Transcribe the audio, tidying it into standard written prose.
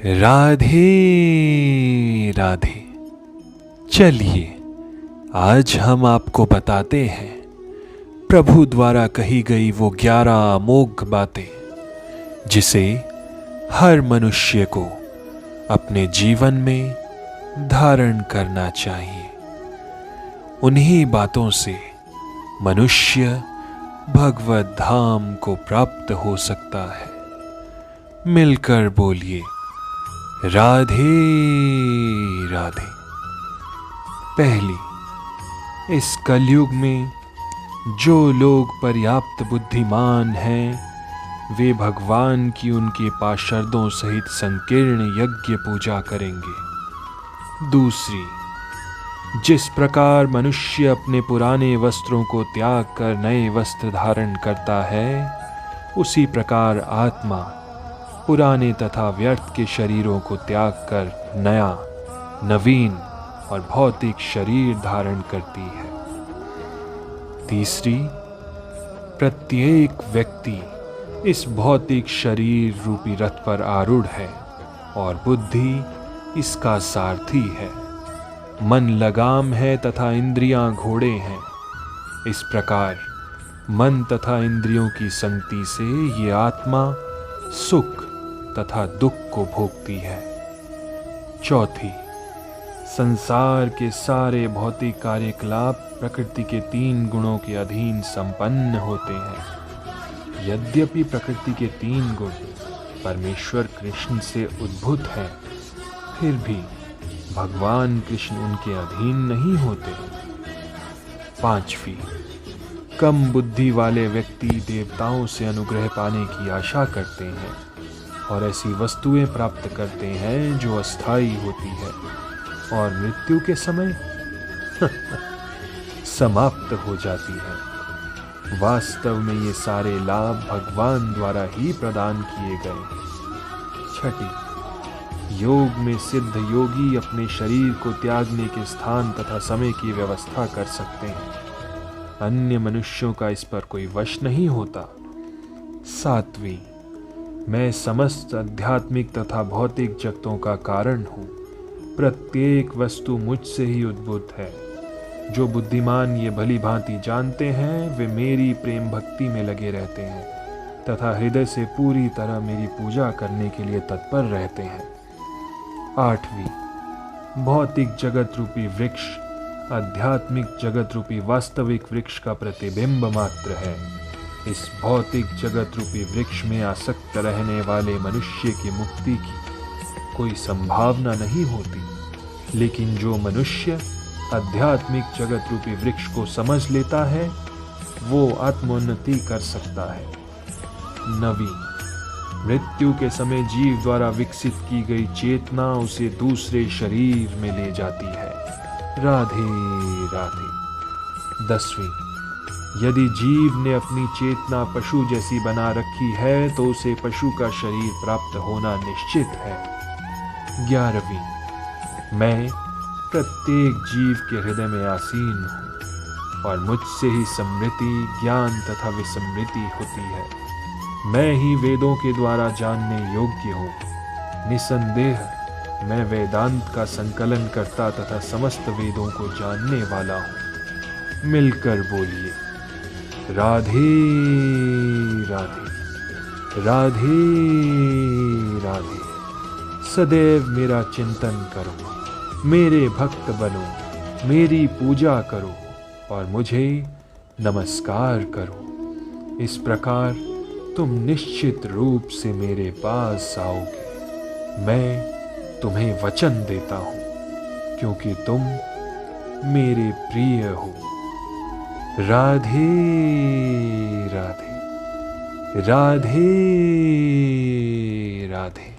राधे राधे। चलिए आज हम आपको बताते हैं प्रभु द्वारा कही गई वो 11 अमोघ बातें जिसे हर मनुष्य को अपने जीवन में धारण करना चाहिए। उन्हीं बातों से मनुष्य भगवत धाम को प्राप्त हो सकता है। मिलकर बोलिए राधे राधे। पहली, इस कलयुग में जो लोग पर्याप्त बुद्धिमान हैं वे भगवान की उनके पार्षदों सहित संकीर्ण यज्ञ पूजा करेंगे। दूसरी, जिस प्रकार मनुष्य अपने पुराने वस्त्रों को त्याग कर नए वस्त्र धारण करता है, उसी प्रकार आत्मा पुराने तथा व्यर्थ के शरीरों को त्याग कर नया, नवीन और भौतिक शरीर धारण करती है। तीसरी, प्रत्येक व्यक्ति इस भौतिक शरीर रूपी रथ पर आरूढ़ है और बुद्धि इसका सारथी है। मन लगाम है तथा इंद्रियां घोड़े हैं। इस प्रकार मन तथा इंद्रियों की संगति से ये आत्मा सुख तथा दुख को भोगती है। चौथी, संसार के सारे भौतिक कार्यकलाप प्रकृति के 3 गुणों के अधीन संपन्न होते हैं। यद्यपि प्रकृति के 3 गुण परमेश्वर कृष्ण से उद्भूत हैं, फिर भी भगवान कृष्ण उनके अधीन नहीं होते। पांचवी, कम बुद्धि वाले व्यक्ति देवताओं से अनुग्रह पाने की आशा करते हैं और ऐसी वस्तुएं प्राप्त करते हैं जो अस्थायी होती है और मृत्यु के समय समाप्त हो जाती है। वास्तव में ये सारे लाभ भगवान द्वारा ही प्रदान किए गए हैं। छठी, योग में सिद्ध योगी अपने शरीर को त्यागने के स्थान तथा समय की व्यवस्था कर सकते हैं। अन्य मनुष्यों का इस पर कोई वश नहीं होता। सातवीं, मैं समस्त आध्यात्मिक तथा भौतिक जगतों का कारण हूँ। प्रत्येक वस्तु मुझसे ही उद्भूत है। जो बुद्धिमान ये भली भांति जानते हैं वे मेरी प्रेम भक्ति में लगे रहते हैं तथा हृदय से पूरी तरह मेरी पूजा करने के लिए तत्पर रहते हैं। आठवीं, भौतिक जगत रूपी वृक्ष आध्यात्मिक जगत रूपी वास्तविक वृक्ष का प्रतिबिंब मात्र है। इस भौतिक जगत रूपी वृक्ष में आसक्त रहने वाले मनुष्य की मुक्ति की कोई संभावना नहीं होती, लेकिन जो मनुष्य आध्यात्मिक जगत रूपी वृक्ष को समझ लेता है वो आत्मोन्नति कर सकता है। नवीं, मृत्यु के समय जीव द्वारा विकसित की गई चेतना उसे दूसरे शरीर में ले जाती है। राधे राधे। 10वीं, यदि जीव ने अपनी चेतना पशु जैसी बना रखी है तो उसे पशु का शरीर प्राप्त होना निश्चित है। 11वीं, मैं प्रत्येक जीव के हृदय में आसीन हूँ और मुझसे ही समृद्धि, ज्ञान तथा विस्मृति होती है। मैं ही वेदों के द्वारा जानने योग्य हूँ। निसंदेह मैं वेदांत का संकलन करता तथा समस्त वेदों को जानने वाला हूँ। मिलकर बोलिए राधे राधे। राधे राधे। सदैव मेरा चिंतन करो, मेरे भक्त बनो, मेरी पूजा करो और मुझे नमस्कार करो। इस प्रकार तुम निश्चित रूप से मेरे पास आओगे। मैं तुम्हें वचन देता हूँ क्योंकि तुम मेरे प्रिय हो। राधे राधे। राधे राधे।